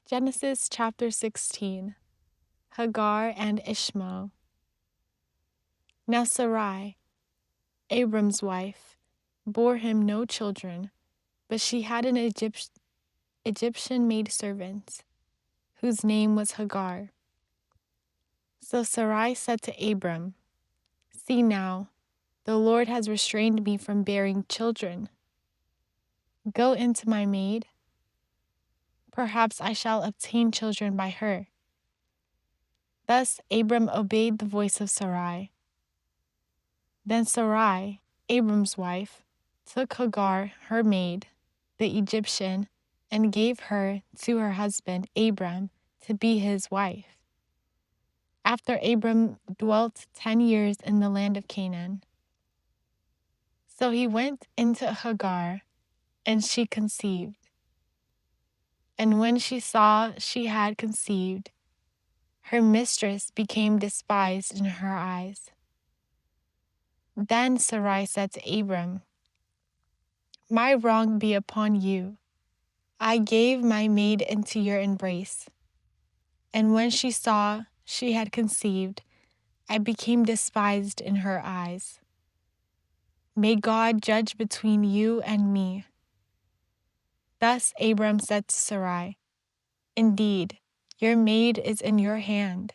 Genesis chapter 16. Hagar and Ishmael. Now Sarai, Abram's wife, bore him no children, but she had an Egyptian maidservant, whose name was Hagar. So Sarai said to Abram, "See now, the Lord has restrained me from bearing children. Go into my maid. Perhaps I shall obtain children by her." Thus Abram obeyed the voice of Sarai. Then Sarai, Abram's wife, took Hagar, her maid, the Egyptian, and gave her to her husband Abram to be his wife. After Abram dwelt 10 years in the land of Canaan. So he went into Hagar, and she conceived. And when she saw she had conceived, her mistress became despised in her eyes. Then Sarai said to Abram, "My wrong be upon you. I gave my maid into your embrace. And when she saw she had conceived, I became despised in her eyes. May God judge between you and me." Thus Abram said to Sarai, "Indeed, your maid is in your hand.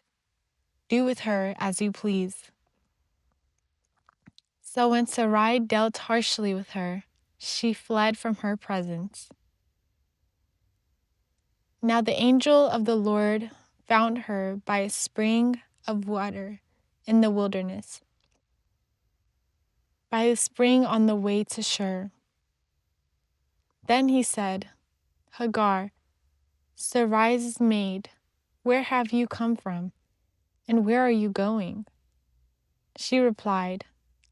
Do with her as you please." So when Sarai dealt harshly with her, she fled from her presence. Now the angel of the Lord found her by a spring of water in the wilderness, by a spring on the way to Shur. Then he said, "Hagar, Sarai's maid, where have you come from, and where are you going?" She replied,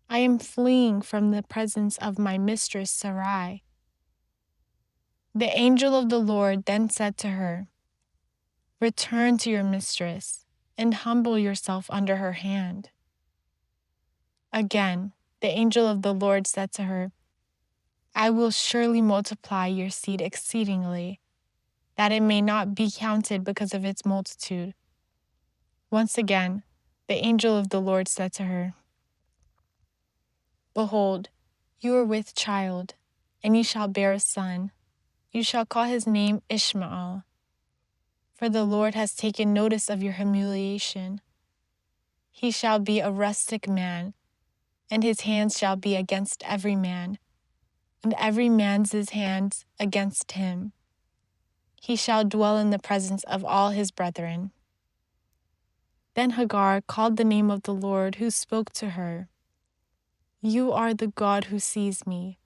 "I am fleeing from the presence of my mistress Sarai." The angel of the Lord then said to her, "Return to your mistress, and humble yourself under her hand." Again, the angel of the Lord said to her, "I will surely multiply your seed exceedingly, that it may not be counted because of its multitude." Once again, the angel of the Lord said to her, "Behold, you are with child, and you shall bear a son. You shall call his name Ishmael, for the Lord has taken notice of your humiliation. He shall be a rustic man, and his hands shall be against every man, and every man's hands against him. He shall dwell in the presence of all his brethren." Then Hagar called the name of the Lord who spoke to her, "You are the God who sees me."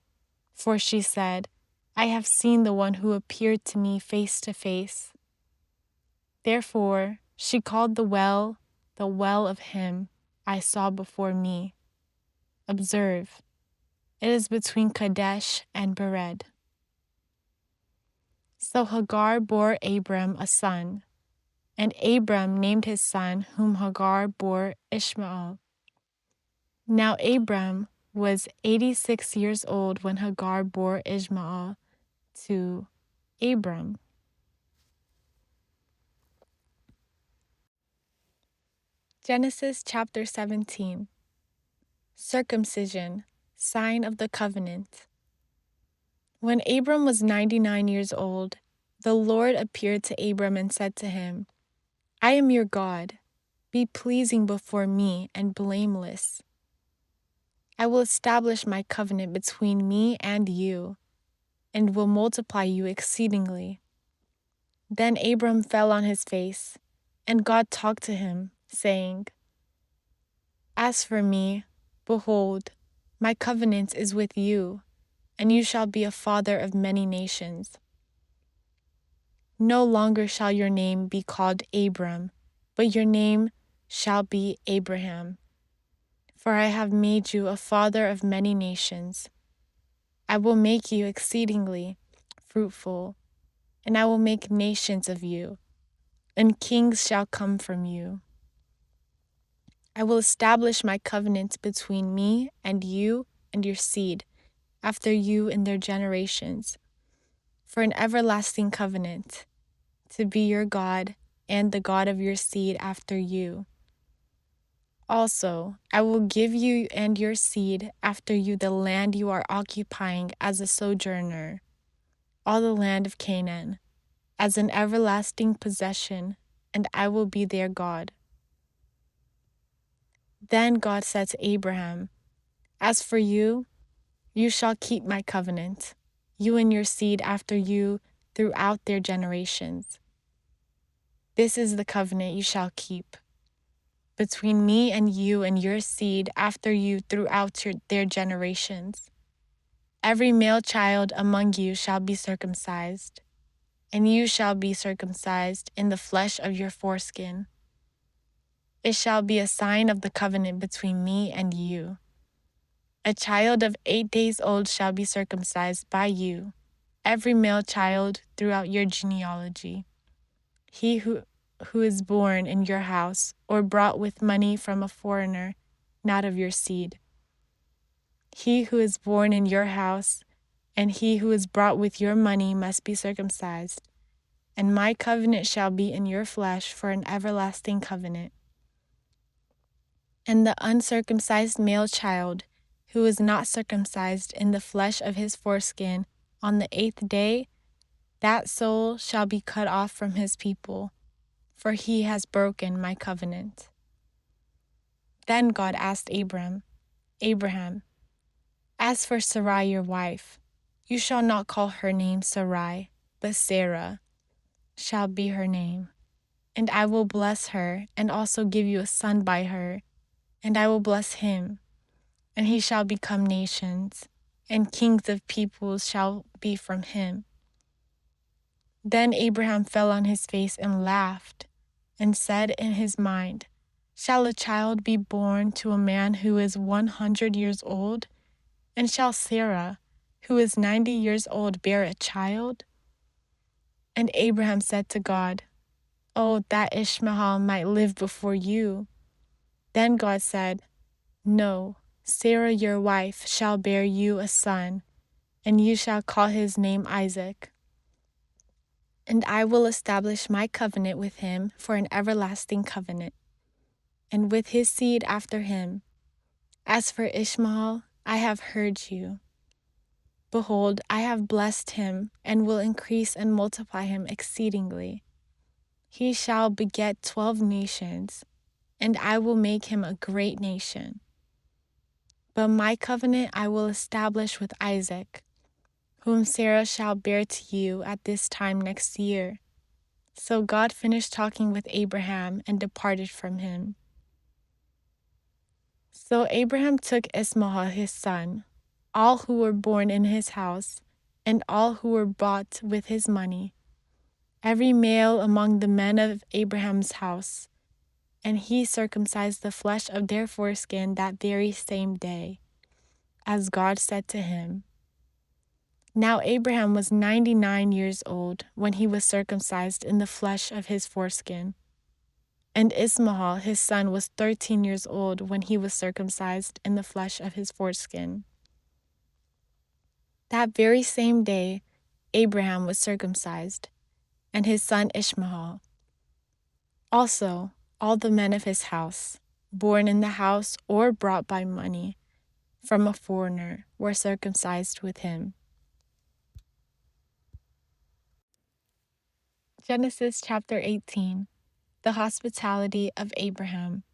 For she said, "I have seen the one who appeared to me face to face." Therefore she called the well of him I saw before me. Observe, it is between Kadesh and Bered. So Hagar bore Abram a son, and Abram named his son whom Hagar bore Ishmael. Now Abram was 86 years old when Hagar bore Ishmael to Abram. Genesis chapter 17. Circumcision, sign of the covenant. When Abram was 99 years old, the Lord appeared to Abram and said to him, "I am your God. Be pleasing before me and blameless. I will establish my covenant between me and you, and will multiply you exceedingly." Then Abram fell on his face, and God talked to him, saying, "As for me, behold, my covenant is with you, and you shall be a father of many nations. No longer shall your name be called Abram, but your name shall be Abraham. For I have made you a father of many nations. I will make you exceedingly fruitful, and I will make nations of you, and kings shall come from you. I will establish my covenant between me and you and your seed after you in their generations, for an everlasting covenant, to be your God and the God of your seed after you. Also, I will give you and your seed after you the land you are occupying as a sojourner, all the land of Canaan, as an everlasting possession, and I will be their God." Then God said to Abraham, "As for you, you shall keep my covenant, you and your seed after you throughout their generations. This is the covenant you shall keep between me and you and your seed after you throughout their generations. Every male child among you shall be circumcised, and you shall be circumcised in the flesh of your foreskin. It shall be a sign of the covenant between me and you. A child of 8 days old shall be circumcised by you, every male child throughout your genealogy. He who is born in your house or brought with money from a foreigner, not of your seed. He who is born in your house and he who is brought with your money must be circumcised, and my covenant shall be in your flesh for an everlasting covenant. And the uncircumcised male child, who is not circumcised in the flesh of his foreskin, on the 8th day, that soul shall be cut off from his people, for he has broken my covenant." Then God asked Abraham, "As for Sarai your wife, you shall not call her name Sarai, but Sarah shall be her name. And I will bless her, and also give you a son by her, and I will bless him, and he shall become nations, and kings of peoples shall be from him." Then Abraham fell on his face and laughed, and said in his mind, "Shall a child be born to a man who is 100 years old? And shall Sarah, who is 90 years old, bear a child?" And Abraham said to God, "Oh, that Ishmael might live before you." Then God said, "No, Sarah your wife shall bear you a son, and you shall call his name Isaac. And I will establish my covenant with him for an everlasting covenant, and with his seed after him. As for Ishmael, I have heard you. Behold, I have blessed him, and will increase and multiply him exceedingly. He shall beget 12 nations, and I will make him a great nation. But my covenant I will establish with Isaac, whom Sarah shall bear to you at this time next year." So God finished talking with Abraham and departed from him. So Abraham took Ishmael his son, all who were born in his house, and all who were bought with his money, every male among the men of Abraham's house, and he circumcised the flesh of their foreskin that very same day, as God said to him. Now Abraham was 99 years old when he was circumcised in the flesh of his foreskin. And Ishmael his son was 13 years old when he was circumcised in the flesh of his foreskin. That very same day Abraham was circumcised, and his son Ishmael. Also, all the men of his house, born in the house or brought by money from a foreigner, were circumcised with him. Genesis chapter 18. The hospitality of Abraham.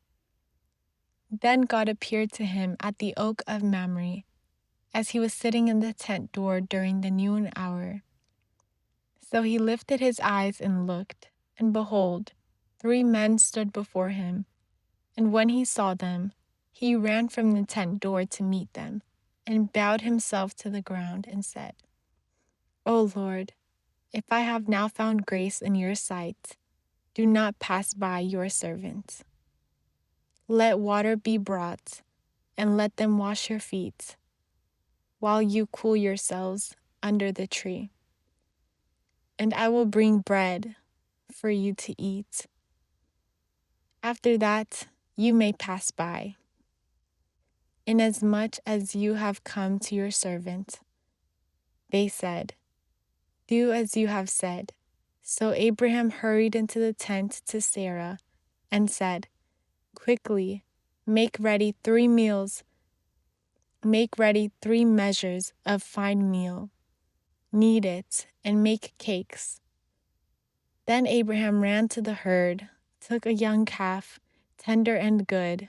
Then God appeared to him at the oak of Mamre, as he was sitting in the tent door during the noon hour. So he lifted his eyes and looked, and behold, 3 men stood before him. And when he saw them, he ran from the tent door to meet them, and bowed himself to the ground and said, "O Lord, if I have now found grace in your sight, do not pass by your servant. Let water be brought, and let them wash your feet, while you cool yourselves under the tree. And I will bring bread for you to eat. After that, you may pass by. Inasmuch as you have come to your servant." They said, "Do as you have said." So Abraham hurried into the tent to Sarah and said, "Quickly, make ready 3 meals. Make ready 3 measures of fine meal. Knead it and make cakes." Then Abraham ran to the herd, took a young calf, tender and good,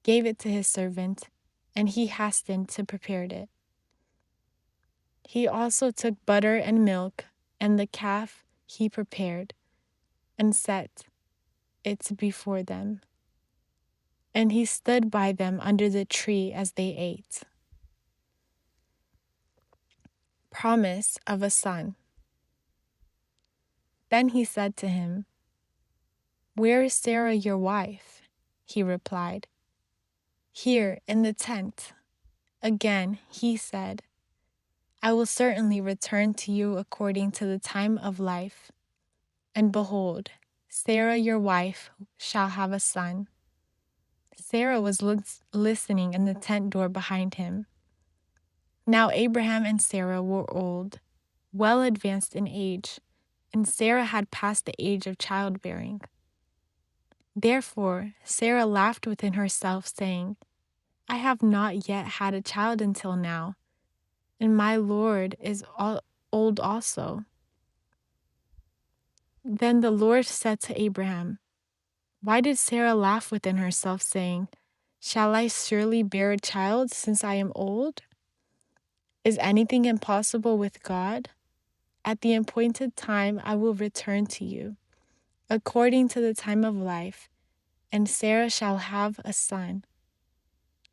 gave it to his servant, and he hastened to prepare it. He also took butter and milk, and the calf he prepared, and set it before them. And he stood by them under the tree as they ate. Promise of a son. Then he said to him, "Where is Sarah your wife?" He replied, "Here in the tent." Again he said, "I will certainly return to you according to the time of life. And behold, Sarah your wife shall have a son." Sarah was listening in the tent door behind him. Now Abraham and Sarah were old, well advanced in age, and Sarah had passed the age of childbearing. Therefore Sarah laughed within herself, saying, "I have not yet had a child until now, and my Lord is old also." Then the Lord said to Abraham, "Why did Sarah laugh within herself, saying, 'Shall I surely bear a child since I am old?' Is anything impossible with God? At the appointed time I will return to you, according to the time of life, and Sarah shall have a son."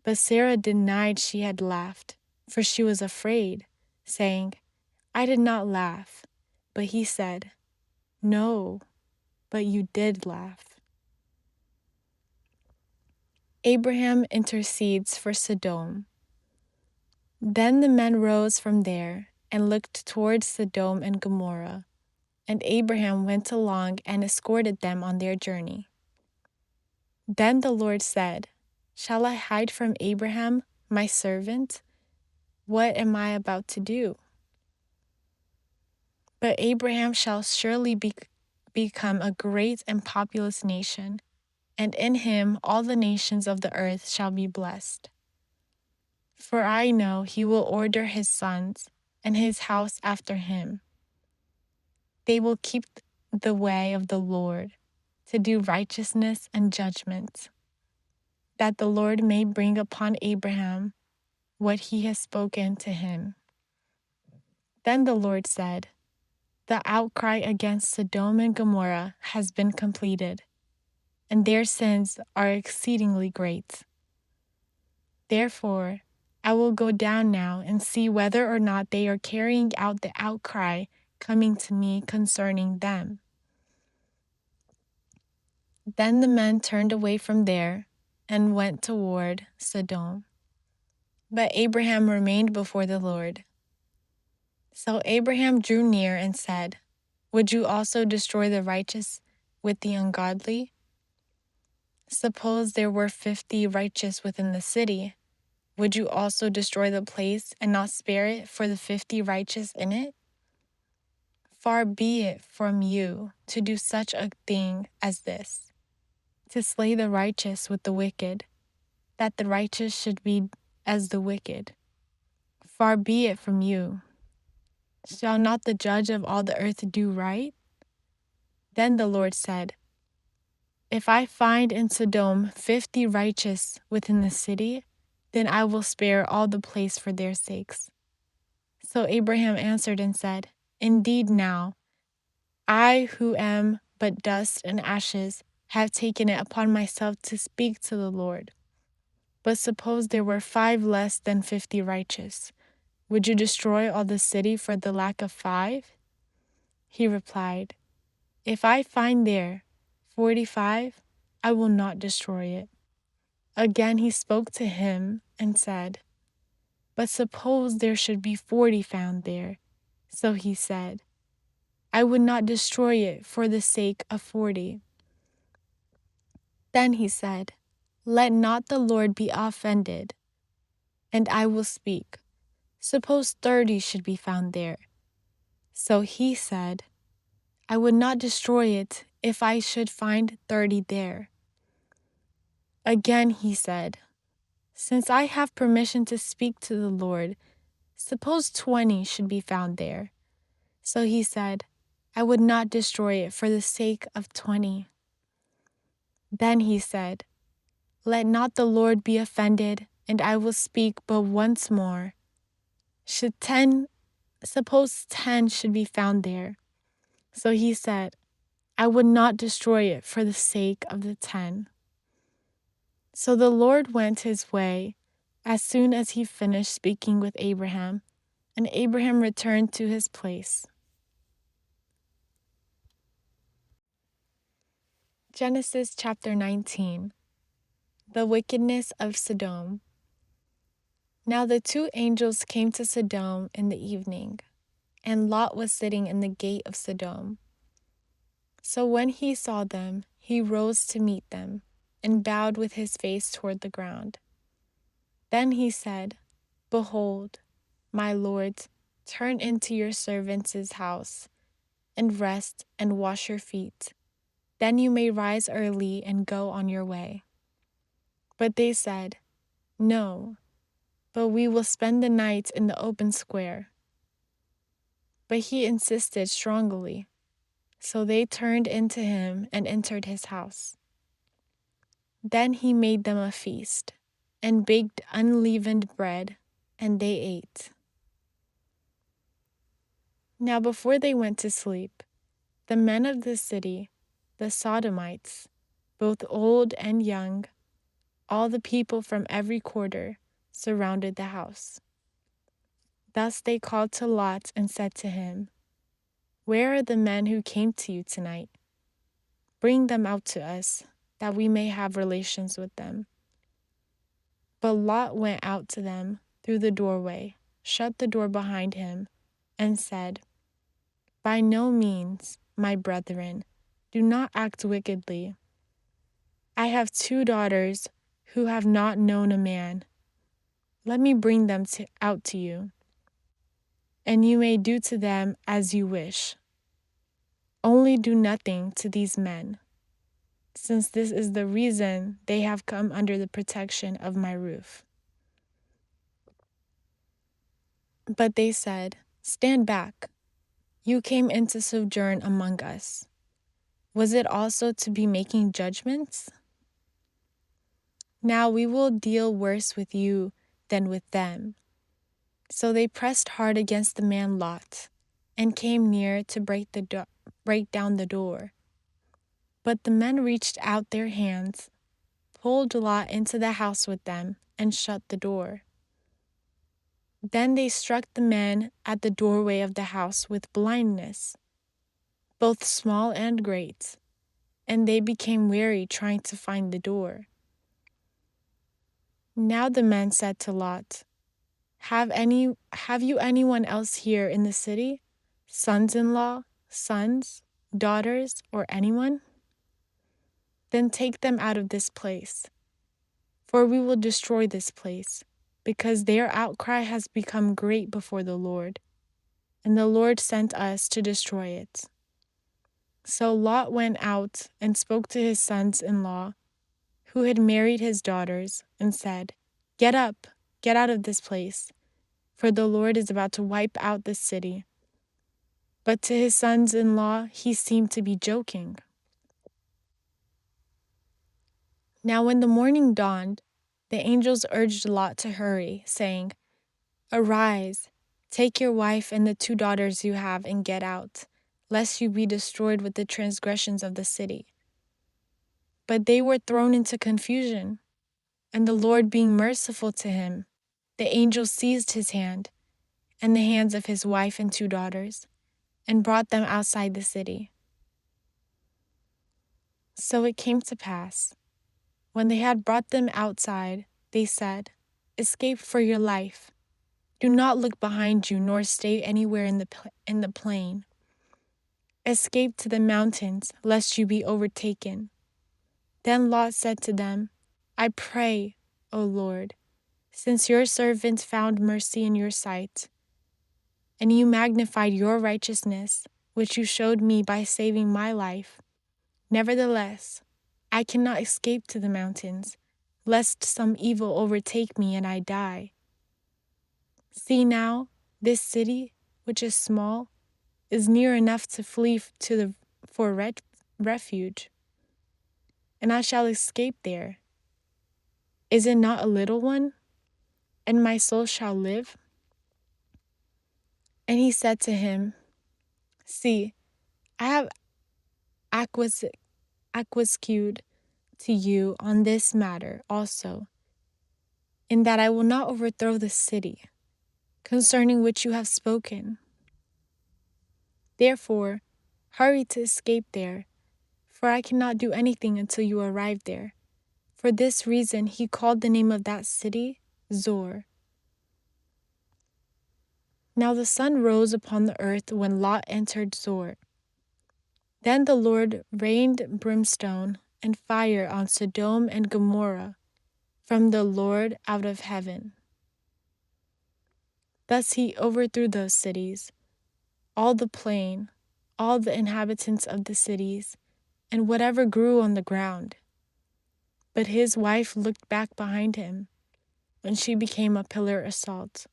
But Sarah denied she had laughed, for she was afraid, saying, "I did not laugh." But he said, "No, but you did laugh." Abraham intercedes for Sodom. Then the men rose from there and looked towards Sodom and Gomorrah, and Abraham went along and escorted them on their journey. Then the Lord said, "Shall I hide from Abraham, my servant? What am I about to do? But Abraham shall surely become a great and populous nation, and in him all the nations of the earth shall be blessed. For I know he will order his sons and his house after him. They will keep the way of the Lord, to do righteousness and judgment, that the Lord may bring upon Abraham what he has spoken to him." Then the Lord said, "The outcry against Sodom and Gomorrah has been completed, and their sins are exceedingly great. Therefore, I will go down now and see whether or not they are carrying out the outcry coming to me concerning them." Then the men turned away from there and went toward Sodom. But Abraham remained before the Lord. So Abraham drew near and said, "Would you also destroy the righteous with the ungodly? Suppose there were 50 righteous within the city. Would you also destroy the place and not spare it for the 50 righteous in it? Far be it from you to do such a thing as this, to slay the righteous with the wicked, that the righteous should be as the wicked. Far be it from you. Shall not the judge of all the earth do right?" Then the Lord said, "If I find in Sodom 50 righteous within the city, then I will spare all the place for their sakes." So Abraham answered and said, "Indeed now, I who am but dust and ashes have taken it upon myself to speak to the Lord. But suppose there were 5 less than 50 righteous. Would you destroy all the city for the lack of 5? He replied, "If I find there 45, I will not destroy it." Again he spoke to him and said, "But suppose there should be 40 found there." So he said, "I would not destroy it for the sake of 40. Then he said, "Let not the Lord be offended, and I will speak. Suppose 30 should be found there." So he said, I would not destroy it if I should find 30 there. Again he said, Since I have permission to speak to the Lord, suppose 20 should be found there. So he said, I would not destroy it for the sake of 20. Then he said, Let not the Lord be offended, and I will speak but once more. Suppose 10 should be found there. So he said, I would not destroy it for the sake of the 10. So the Lord went his way as soon as he finished speaking with Abraham, and Abraham returned to his place. Genesis chapter 19. The wickedness of Sodom. Now the two angels came to Sodom in the evening, and Lot was sitting in the gate of Sodom. So when he saw them, he rose to meet them, and bowed with his face toward the ground. Then he said, Behold, my lords, turn into your servants' house, and rest and wash your feet. Then you may rise early and go on your way. But they said, No, but we will spend the night in the open square. But he insisted strongly. So they turned into him and entered his house. Then he made them a feast, and baked unleavened bread, and they ate. Now before they went to sleep, the men of the city, the Sodomites, both old and young, all the people from every quarter, surrounded the house. Thus they called to Lot and said to him, Where are the men who came to you tonight? Bring them out to us, that we may have relations with them. But Lot went out to them through the doorway, shut the door behind him, and said, By no means, my brethren, do not act wickedly. I have 2 daughters who have not known a man. Let me bring them out to you, and you may do to them as you wish. Only do nothing to these men, since this is the reason they have come under the protection of my roof. But they said, Stand back. You came in to sojourn among us. Was it also to be making judgments? Now we will deal worse with you than with them. So they pressed hard against the man Lot, and came near to break down the door. But the men reached out their hands, pulled Lot into the house with them, and shut the door. Then they struck the men at the doorway of the house with blindness, both small and great, and they became weary trying to find the door. Now the men said to Lot, Have you anyone else here in the city? Sons-in-law, sons, daughters, or anyone? Then take them out of this place, for we will destroy this place, because their outcry has become great before the Lord, and the Lord sent us to destroy it. So Lot went out and spoke to his sons-in-law, who had married his daughters, and said, Get up, get out of this place, for the Lord is about to wipe out this city. But to his sons-in-law he seemed to be joking. Now when the morning dawned, the angels urged Lot to hurry, saying, Arise, take your wife and the 2 daughters you have, and get out, lest you be destroyed with the transgressions of the city. But they were thrown into confusion, and the Lord being merciful to him, the angel seized his hand, and the hands of his wife and 2 daughters, and brought them outside the city. So it came to pass, when they had brought them outside, they said, Escape for your life. Do not look behind you, nor stay anywhere in the plain. Escape to the mountains, lest you be overtaken. Then Lot said to them, I pray, O Lord, since your servant found mercy in your sight, and you magnified your righteousness, which you showed me by saving my life. Nevertheless, I cannot escape to the mountains, lest some evil overtake me and I die. See now, this city, which is small, is near enough to flee for refuge, and I shall escape there. Is it not a little one, and my soul shall live?" And he said to him, "See, I have acquiesced to you on this matter also, in that I will not overthrow the city, concerning which you have spoken. Therefore, hurry to escape there, for I cannot do anything until you arrive there." For this reason he called the name of that city Zor. Now the sun rose upon the earth when Lot entered Zor. Then the Lord rained brimstone and fire on Sodom and Gomorrah from the Lord out of heaven. Thus he overthrew those cities, all the plain, all the inhabitants of the cities, and whatever grew on the ground. But his wife looked back behind him, and she became a pillar of salt.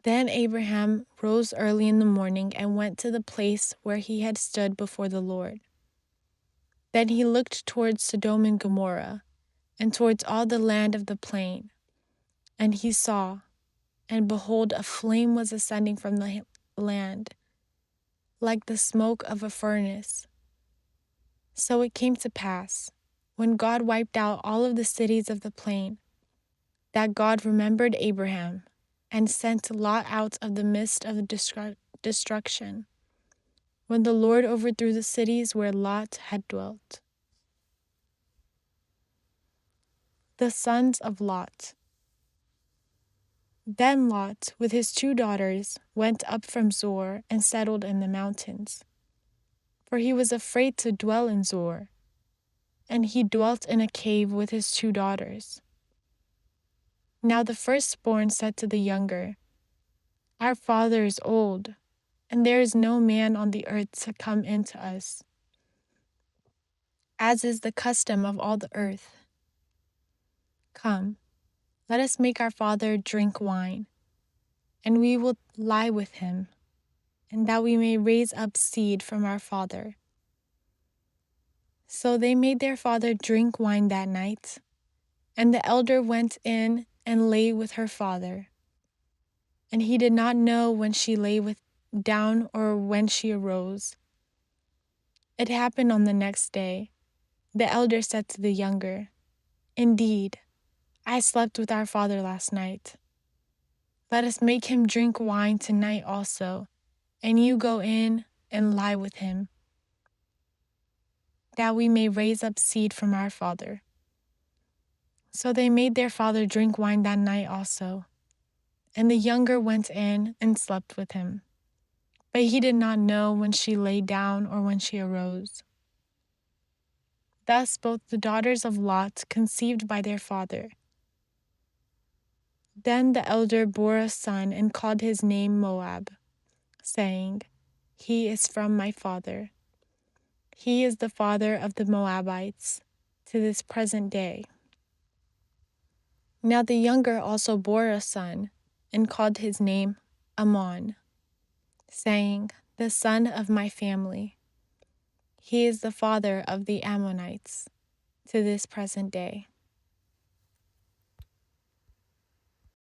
Then Abraham rose early in the morning and went to the place where he had stood before the Lord. Then he looked towards Sodom and Gomorrah, and towards all the land of the plain. And he saw, and behold, a flame was ascending from the land, like the smoke of a furnace. So it came to pass, when God wiped out all of the cities of the plain, that God remembered Abraham, and sent Lot out of the midst of the destruction, when the Lord overthrew the cities where Lot had dwelt. The sons of Lot. Then Lot, with his 2 daughters, went up from Zor and settled in the mountains, for he was afraid to dwell in Zor, and he dwelt in a cave with his 2 daughters. Now the firstborn said to the younger, "Our father is old, and there is no man on the earth to come in to us, as is the custom of all the earth. Come, let us make our father drink wine, and we will lie with him, and that we may raise up seed from our father." So they made their father drink wine that night, and the elder went in and lay with her father. And he did not know when she lay down or when she arose. It happened on the next day. The elder said to the younger, "Indeed, I slept with our father last night. Let us make him drink wine tonight also, and you go in and lie with him, that we may raise up seed from our father." So they made their father drink wine that night also, and the younger went in and slept with him. But he did not know when she lay down or when she arose. Thus both the daughters of Lot conceived by their father. Then the elder bore a son and called his name Moab, saying, "He is from my father." He is the father of the Moabites to this present day. Now the younger also bore a son, and called his name Ammon, saying, "The son of my family." He is the father of the Ammonites to this present day.